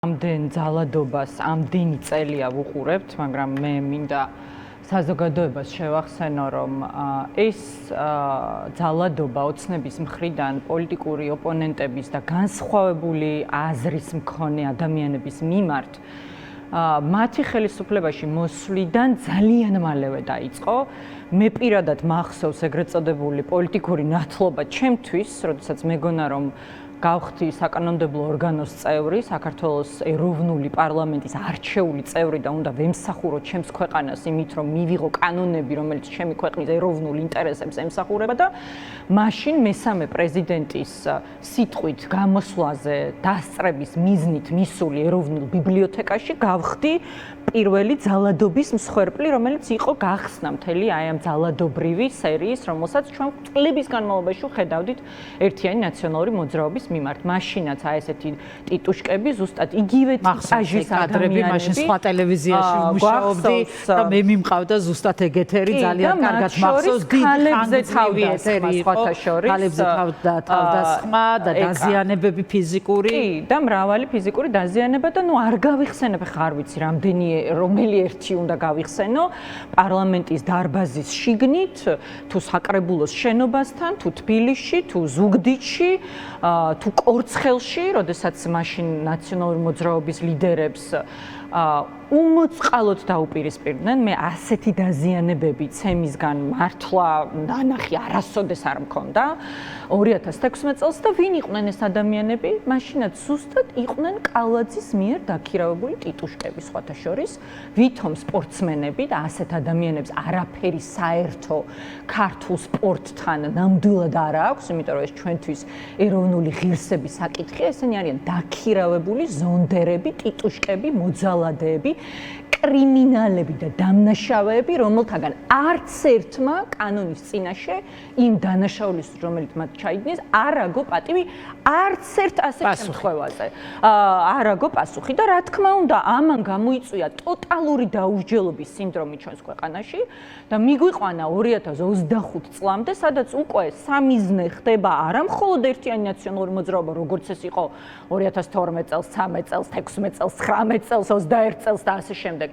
ამდენ ძალადობას ამდენი წელია ვუყურებთ, მაგრამ მე მინდა საზოგადოებას შევახსენო, რომ ეს ძალადობა ოცნების მხრიდან პოლიტიკური ოპონენტების და განსხვავებული აზრის მქონე ადამიანების მიმართ მათი ხელისუფლებაში მოსვლიდან ძალიან მალევე დაიწყო. მე პირადად მახსოვს ეგრეთ წოდებული პოლიტიკური ნათლობა ჩემთვის, როდესაც მეგონა რომ გავხდი საკანონმდებლო ორგანოს წევრი, საქართველოს ეროვნული პარლამენტის არჩეული წევრი და უნდა ვემსახურო ჩემს ქვეყანას იმით, რომ მივიღო კანონები, რომელიც ჩემი ქვეყნის ეროვნულ ინტერესებს ემსახურება და მაშინ მესამე პრეზიდენტის სიტყვით გამოსვლაზე დასწრების მიზნით მისული ეროვნულ ბიბლიოთეკაში გავხდი პირველი ძალადობის მსხვერპლი, რომელიც იყო გახსნა მთელი აი ამ ძალადობრივი სერიის, რომელსაც ჩვენ წლების განმავლობაში ხედავდით ერთიანი ნაციონალური მოძრაობის მიმართ. მაშინაც აი ესეთი ტიტუშკები ზუსტად იგივე ტიპაჟის ადამიანები მაშინ სხვა ტელევიზიაში მუშაობდი და მე მიმყავდა ზუსტად ეგ ეთერი ძალიან კარგად მახსოვს დიდი ხანგრძლივი ეთერი იყო ხალებზე თავდასხმა და დაზიანებები ფიზიკური და მრავალი ფიზიკური დაზიანება და ნუ არ გავიხსენებ ხა არ ვიცი რამდენი რომელი ერთი უნდა გავიხსენო პარლამენტის დარბაზის შიგნით თუ საკრებულოს შენობასთან თუ თბილისში თუ ზუგდიდში თუ კორცხელში, როდესაც მაშინ ნაციონალური მოძრაობის ლიდერებს უმოწყალოდ დაუპირისპირდნენ, მე ასეთი დაზიანებები ცემისგან მართლა ნანახი არასოდეს არ მქონდა 2016 წელს და ვინ იყვნენ ეს ადამიანები? მაშინაც ზუსტად იყვნენ კალაძის მიერ დაქირავებული ტიტუშკები სხვათა შორის, ვითომ სპორტსმენები და ასეთ ადამიანებს არაფერი საერთო ქართულ სპორტთან ნამდვილად არ აქვს, იმიტომ რომ ეს ჩვენთვის ეროვნული ღირსების საკითხია, ესენი არიან დაქირავებული ზონდერები, ტიტუშკები, მოძალადეები, კრიმინალები და დამნაშავეები, რომელთაგან არც ერთმა კანონის წინაშე იმ დანაშაულის, რომელიც მათ ჩაიგდეს, არ აგო პატივი არც ერთ ასეთ შემთხვევაზე. არ აგო პასუხი და რა თქმა უნდა, ამან გამოიწვია ტოტალური დაუსჯელობის სინდრომი ჩვენს ქვეყანაში და მიგვიყვანა 2025 წლამდე, სადაც უკვე სამიზნე ხდება არა მხოლოდ ერთიანი ნაციონალური მოძრაობა, როგორც ეს იყო 2012 წელს, 13 წელს, 16 წელს, 19 წელს, 21 წელს და ასე შემდეგ.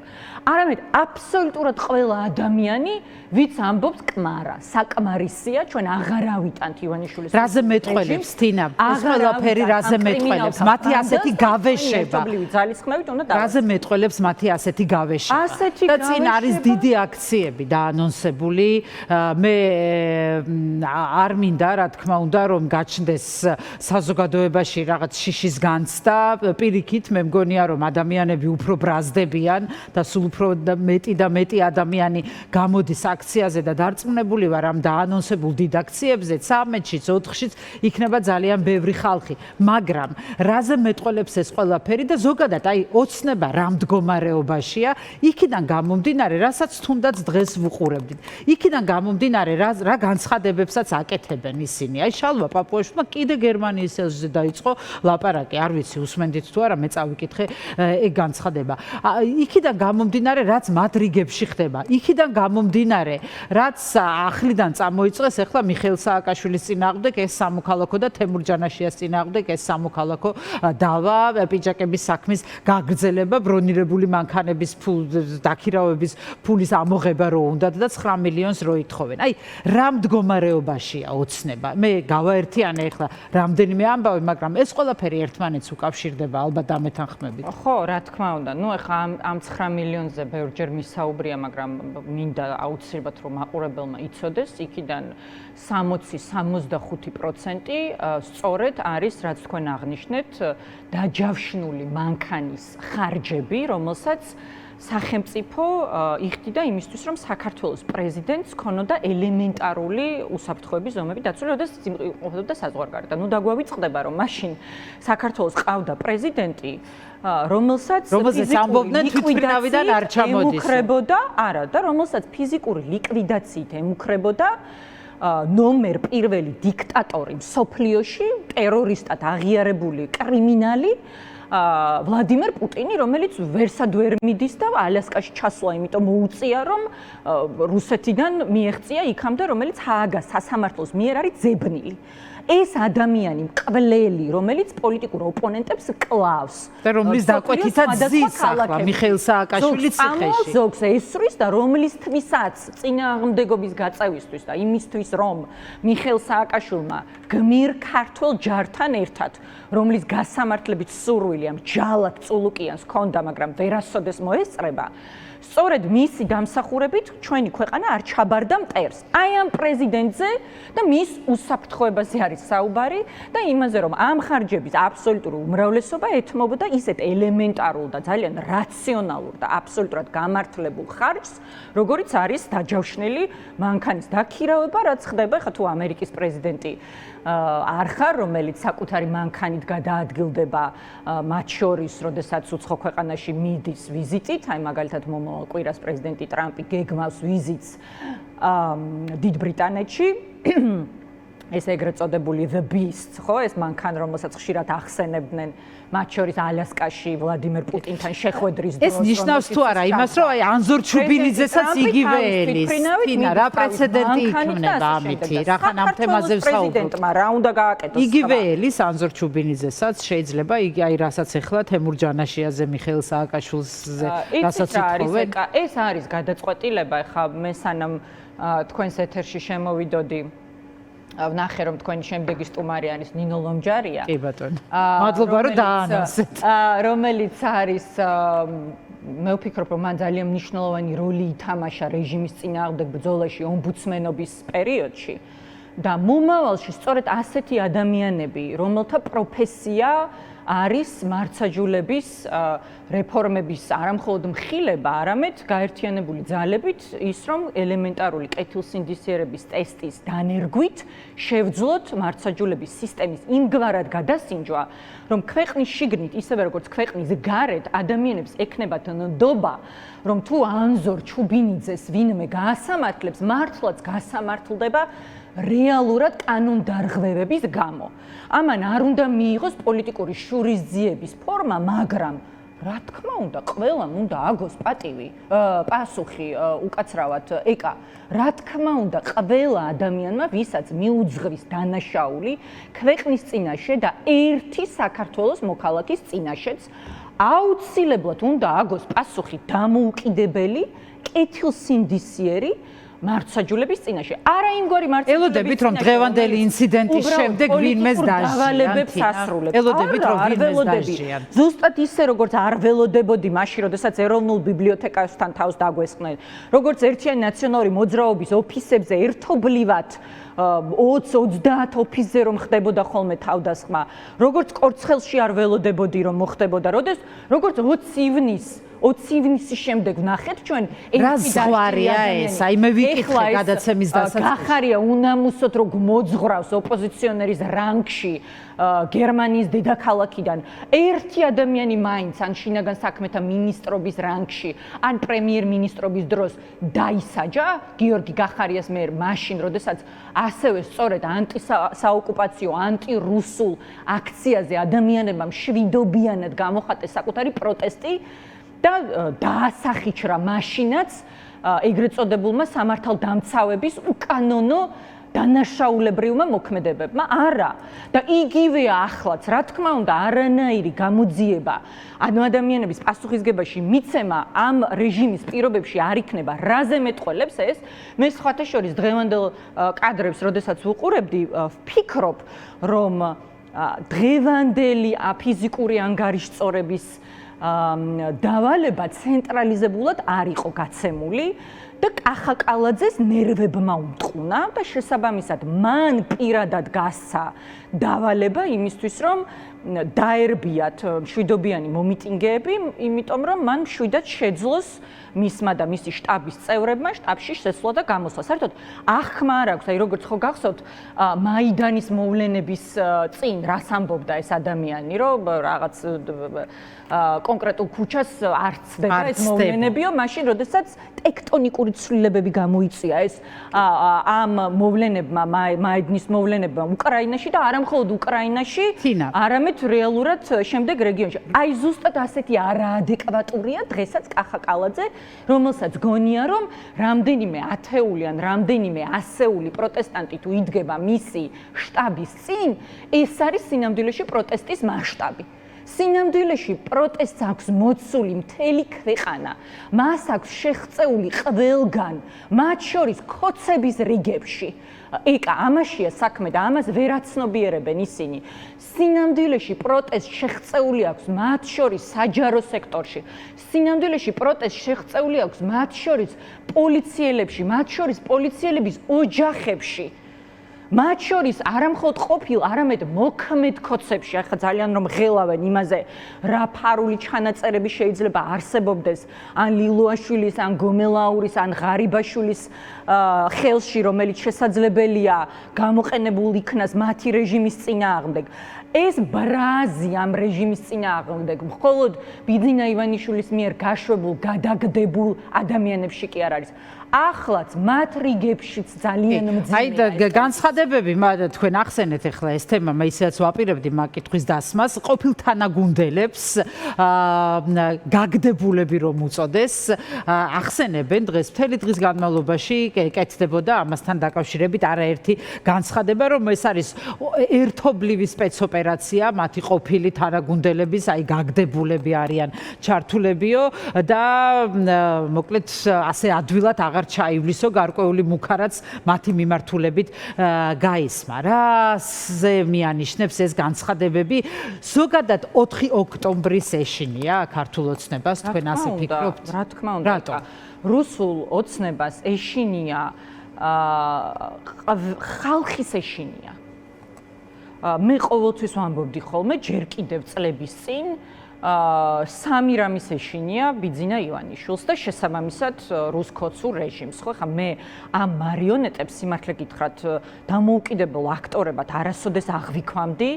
არამედ აბსოლუტურად ყველა ადამიანი, ვიც ამბობს კმარა, საკმარისია, ჩვენ აღარ ავიტანთ ივანიშვილის. რაზე მეტყველებს თინა? ეს ყველაფერი რაზე მეტყველებს? მათი ასეთი გავეშება. რაზე მეტყველებს მათი ასეთი გავეშება? და წინ არის დიდი აქციები დაანონსებული. მე არ მინდა, რა თქმა უნდა, რომ გაჩნდეს საზოგადოებაში რაღაც შიშის განცდა. პირიქით, მე მგონია, რომ ადამიანები უფრო ბრაზდებიან და სულ უფრო მეტი და მეტი ადამიანი გამოდის აქციაზე და დარწმუნებული ვარ ამ დაანონსებულ დიდ აქციებზე 13-შიც 4-შიც იქნება ძალიან ბევრი ხალხი, მაგრამ რაზე მეტყველებს ეს ყველაფერი და ზოგადად აი ოცნება რა მდგომარეობაშია, იქიდან გამომდინარე, რასაც თუნდაც დღეს ვუყურებდით. იქიდან გამომდინარე რა განცხადებებსაც აკეთებენ ისინი. აი შალვა პაპუაშვილმა კიდე გერმანიის ელჩზე დაიწყო ლაპარაკი, არ ვიცი უსმენდით თუ არა, მე წავიკითხე ეგ განცხადება. იქიდან გამომდინარე, რაც მათ რიგებში ხდება. იქიდან გამომდინარე, რაც ახლიდან წამოიწყეს ახლა მიხეილ სააკაშვილის წინააღმდეგ ეს სამოქალაქო და თემურ ჯანაშიას წინააღმდეგ ეს სამოქალაქო დავა, პიჭაკების საქმის გაგრძელება, ბრონირებული მანქანების დაქირავების ფულის ამოღება რო უნდათ და 9 მილიონს რო ითხოვენ. აი, რა მდგომარეობაშია ოცნება? მე გავაერთიანე ახლა რამდენიმე ამბავი, მაგრამ ეს ყველაფერი ერთმანეთს უკავშირდება ალბათ ამეთანხმებით. ხო, რა თქმა უნდა. ნუ ახლა ამ 9 მილიონზე ბევრჯერ მისაუბრია, მაგრამ მინდა აუცილებლად რომ მაყურებელმა იცოდეს, იქიდან 60-65% სწორედ არის, რაც თქვენ აღნიშნეთ, დაჯავშნული მანქანის ხარჯები, რომელსაც სახელმწიფო იხდიდა იმისთვის, რომ საქართველოს პრეზიდენტს ქონოდა ელემენტარული უსაფრთხოების ზომები დაცული, როდესაც იმყოფებოდა საზღვარგარეთ. ნუ დაგვავიწყდება, რომ მაშინ საქართველოს ყავდა პრეზიდენტი, რომელსაც ამბობდნენ თვითმფრინავიდან არ ჩამოდის. ემუქრებოდა, არა, და რომელსაც ფიზიკური ლიკვიდაციით ემუქრებოდა ნომერ პირველი დიქტატორი მსოფლიოში, ტერორისტად აღიარებული კრიმინალი ვლადიმერ პუტინი, რომელიც ვერსად ვერ მიდის და ალასკაში ჩასვლა, იმიტომ მოუწია, რომ რუსეთიდან მიეღწია იქამდე, რომელიც ჰააგას სასამართლოს მიერ არის ძებნილი. ეს ადამიანი მკვლელი, რომელიც პოლიტიკურ ოპონენტებს კლავს. და რომლის დაკვეთითაც ზის ახლა მიხეილ სააკაშვილის ციხეში. ზოგს ესვრის და რომლისთვისაც წინააღმდეგობის გაწევისთვის და იმისთვის რომ მიხეილ სააკაშვილმა გმირ ქართულ ჯართან ერთად, რომლის გასამართლებით სურვილი ამ ჯალად წულუკიანს ჰქონდა, მაგრამ ვერასოდეს მოესწრება, სწორედ მისი დამსახურებით ჩვენი ქვეყანა არ ჩაბარდა მტერს. აი ამ პრეზიდენტზე და მის უსაფრთხოებაზე არის საუბარი და იმაზე, რომ ამ ხარჯების აბსოლუტური უმრავლესობა ეთმობოდა ისეთ ელემენტარულ და ძალიან რაციონალურ და აბსოლუტურად გამართლებულ ხარჯს, როგორიც არის დაჯავშნილი მანქანის დაქირავება, რაც ხდება ხა თუ ამერიკის პრეზიდენტი არ ხარ, რომელიც საკუთარი მანქანით გადაადგილდება მათ შორის, როდესაც უცხო ქვეყანაში მიდის ვიზიტით, აი მაგალითად მომავალ კვირას პრეზიდენტი ტრამპი გეგმავს ვიზიტს დიდ ბრიტანეთში. ეს ეგრეთ წოდებული The Beast, ხო, ეს მანქანა, რომელსაც ხშირად ახსენებდნენ, მათ შორის ალასკაში ვლადიმერ პუტინთან შეხვედრის დროს. ეს ნიშნავს თუ არა იმას, რომ აი ანზორ ჩუბინიძესაც იგივე ელის. თინა, რა პრეცედენტი იქნება ამითი? რახან ამ თემაზე ვსაუბრობთ? პრეზიდენტმა რა უნდა გააკეთოს? იგივე ელის ანზორ ჩუბინიძესაც შეიძლება იგი აი რასაც ეხლა თემურ ჯანაშიაზე მიხეილ სააკაშვილზე რასაც ითხოვენ. ეს არის გადაწყვეტილება, ხა მე სანამ თქვენს ეთერში შემოვიდოდი ვნახე რომ თქვენი შემდეგი სტუმარი არის ნინო ლომჯარია. კი ბატონო. მადლობა რომ დაანონსეთ. რომელიც არის მე ვფიქრობ რომ მან ძალიან მნიშვნელოვანი როლი ითამაშა რეჟიმის წინააღმდეგ ბრძოლაში ომბუდსმენობის პერიოდში და მომავალში სწორედ ასეთი ადამიანები, რომელთა პროფესია არის მარცაჯულების რეფორმების არამხოლოდ მხილება, არამედ გაერთიანებული ძალებით ის რომ ელემენტარული კეთილსინდისიერების ტესტის დანერგვით შევძლოთ მარცაჯულების სისტემის იმგვარად გადასინჯვა, რომ ქვეყნის შიგნით, ისევე როგორც ქვეყნის გარეთ ადამიანებს ექნებათ ნდობა, რომ თუ ანზორ ჩუბინიძეს ვინმე გაასამართლებს, მართლაც გასამართლდება რეალურად კანონდარღვევების გამო. ამან არ უნდა მიიღოს პოლიტიკური შურისძიების ფორმა, მაგრამ რა თქმა უნდა, ყველამ უნდა აგოს პასუხი უკაცრავად ეკა. რა თქმა უნდა, ყველა ადამიანმა, ვისაც მიუძღვის დანაშაული ქვეყნის წინაშე და ერთი საქართველოს მოქალაქის წინაშეც, აუცილებლად უნდა აგოს პასუხი დამოუკიდებელი, კეთილსინდისიერი მარცაჯულების წინაშე. არა იმგვარი მარცაჯულების ელოდებით რომ დღევანდელი ინციდენტის შემდეგ ვინმეს დაჟიან. ელოდებით რომ ვინმეს დაჟიან. ზუსტად ისე როგორც არ ველოდებოდი მაშინ, როდესაც ეროვნულ ბიბლიოთეკასთან თავს დაგვესხნენ, როგორც ერთიანი ნაციონალური მოძრაობის ოფისებზე ერთობლივად 20-30 ოფისზე რომ ხდებოდა ხოლმე თავდასხმა, როგორც კორცხელში არ ველოდებოდი რომ მოხდებოდა, როგორც 20 ივნისის შემდეგ ვნახეთ ჩვენ ერთი ზღვარია ეს, აი მე ვიკითხე გადაცემის დასაწყისში. გახარია უნამუსოდ რომ მოძღვრავს ოპოზიციონერის რანგში გერმანიის დედაქალაქიდან ერთი ადამიანი მაინც ან შინაგან საქმეთა მინისტრობის რანგში ან პრემიერ-მინისტრობის დროს დაისაჯა გიორგი გახარიას მიერ მაშინ, როდესაც ასევე სწორედ ანტისაოკუპაციო, ანტირუსულ აქციაზე ადამიანებმა მშვიდობიანად გამოხატეს საკუთარი პროტესტი და დაასახიჩრა მაშინაც ეგრეთ წოდებულმა სამართალდამცავების უკანონო დანაშაულებრივმა მოქმედებებმა. არა და იგივეა ახლაც, რა თქმა უნდა, არანაირი გამოძიება ანუ ადამიანების პასუხისგებაში მიცემა ამ რეჟიმის პირობებში არ იქნება. რაზე მეტყველებს ეს? მე სხვათა შორის დღევანდელ კადრებს, როდესაც ვუყურებდი, ვფიქრობ, რომ დღევანდელი ფიზიკური ანგარიშწორების დავალება ცენტრალიზებულად არ იყო გაცემული და კახაკალაძეს ნერვებმა უტყუნა და შესაბამისად მან პირადად გასცა დავალება იმისთვის რომ დაერბიათ მშვიდობიანი მომიტინგეები, იმიტომ რომ მან მშვიდად შეძლოს მისმა და მისი შტაბის წევრებმა შტაბში შესვლა და გამოსვლა. საერთოდ ახმა არ აქვს, აი როგორც ხო გახსოვთ მაიდანის მოვლენების წინ რას ამბობდა ეს ადამიანი, რომ რაღაც კონკრეტულ ქუჩას არ ცდება ეს მოვლენებიო, მაშინ როდესაც ტექტონიკური პოლიტიკური ცვლილებები გამოიწია ეს ამ მოვლენებმა, მაიდნის მოვლენებმა უკრაინაში და არა მხოლოდ უკრაინაში, არამედ რეალურად შემდეგ რეგიონში. აი ზუსტად ასეთი არაადეკვატურია დღესაც კახა კალაძე, რომელსაც გონია რომ რამდენიმე ათეული ან რამდენიმე ასეული პროტესტანტი თუ იდგება მისი შტაბის წინ, ეს არის სინამდვილეში პროტესტის მასშტაბი. სინამდვილეში პროტესტს აქვს მოცული მთელი ქვეყანა. მას აქვს შეღწეული ყველგან, მათ შორის ქოცების რიგებში. ეკა, ამაშია საქმე და ამას ვერ აცნობიერებენ ისინი. სინამდვილეში პროტესტს შეღწეული აქვს მათ შორის საჯარო სექტორში. სინამდვილეში პროტესტს შეღწეული აქვს მათ შორის პოლიციელებში, მათ შორის პოლიციელების ოჯახებში. მათ შორის არა მხოლოდ ყოფილ, არამედ მოქმედ ქოცებში, ახლა ძალიან რომ ღელავენ იმაზე, რა ფარული ჩანაწერები შეიძლება არსებობდეს ან ლილუაშვილის, ან გომელაურის, ან ღარიბაშვილის ხელში, რომელიც შესაძლებელია გამოყენებულ იქნას მათი რეჟიმის წინააღმდეგ. ეს ბრაზი ამ რეჟიმის წინააღმდეგ მხოლოდ ბიძინა ივანიშვილის მიერ გაშვებულ, გადაგდებულ ადამიანებში კი არ არის. ახლაც მათ რიგებშიც ძალიან მძიმეა. აი განცხადებები, თქვენ ახსენეთ ახლა ეს თემა, მე ისედაც ვაპირებდი მაგ კითხვის დასმას, ყოფილ თანაგუნდელებს გაგდებულები რომ უწოდეს, ახსენებენ დღეს მთელი დღის განმავლობაში კეთდებოდა ამასთან დაკავშირებით არაერთი განცხადება, რომ ეს არის ერთობლივი სპეცოპერაცია, მათი ყოფილი თანაგუნდელების, აი გაგდებულები არიან ჩართულებიო და მოკლედ ასე ადვილად აღარ ჩაივლისო გარკვეული მუქარაც მათი მიმართულებით გაისმა. რაზე მიანიშნებს ეს განცხადებები? ზოგადად 4 ოქტომბრის ეშინია ქართულ ოცნებას, თქვენ ასე ფიქრობთ? რა თქმა უნდა. რუსულ ოცნებას ეშინია ხალხის ეშინია. მე ყოველთვის ვამბობდი ხოლმე, ჯერ კიდევ წლების წინ სამი რამის ეშინია ბიძინა ივანიშვილს და შესაბამისად რუსკოცურ რეჟიმს. ხო, ხა მე ამ მარიონეტებს სიმართლე გითხრათ დამოუკიდებელ აქტორებად არასოდეს აღვიქვამდი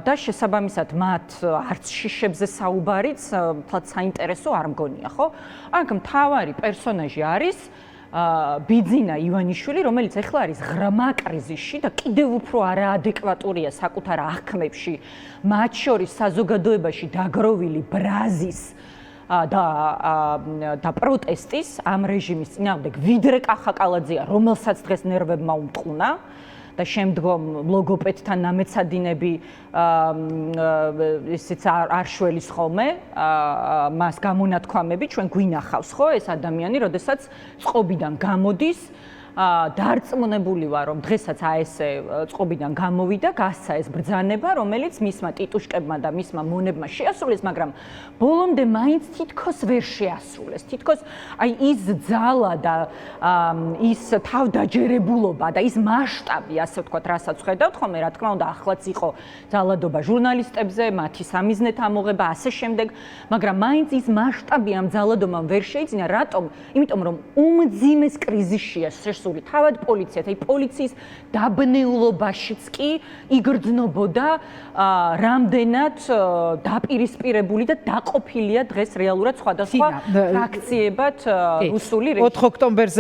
და შესაბამისად მათ არც შიშებზე საუბარიც თლად საინტერესო არ მგონია, ხო? აქ მთავარი პერსონაჟი არის ბიძინა ივანიშვილი, რომელიც ახლა არის ღრმა კრიზისში და კიდევ უფრო არაადეკვატურია საკუთარ აღქმებში, მათ შორის საზოგადოებაში დაგროვილი ბრაზის და პროტესტის ამ რეჟიმის წინააღმდეგ, ვიდრე კახა კალაძეა, რომელსაც დღეს ნერვებმა უმტყუნა და შემდგომ ლოგოპედთან ნამეცადინები ისიც არ შველის ხოლმე მას გამონათქვამები, ჩვენ გვინახავს ხო ეს ადამიანი, როდესაც წყობიდან გამოდის, დარწმუნებული ვარ, რომ დღესაც აესე წყობიდან გამოვიდა, გასცა ეს ბრძანება, რომელიც მისმა ტიტუშკებმა და მისმა მონებმა შეასრულეს, მაგრამ ბოლომდე მაინც თითქოს ვერ შეასრულეს. თითქოს აი ის ძალა და ის თავდაჯერებულობა და ის მასშტაბი, ასე ვთქვათ, რასაც ხედავთ ხოლმე, რა თქმა უნდა, ახლაც იყო ძალადობა ჟურნალისტებზე, მათი სამიზნეთ ამოღება, ასე შემდეგ, მაგრამ მაინც ის მასშტაბი ამ ძალადობამ ვერ შეიძინა, რატომ? იმიტომ რომ უმძიმეს კრიზისშია თავად პოლიციაც, აი პოლიციის დაბნეულობაშიც კი იგრძნობოდა რამდენად დაპირისპირებული და დაყოფილია დღეს რეალურად სხვადასხვა ფრაქციებად რუსული რეჟიმი. 4 ოქტომბერზე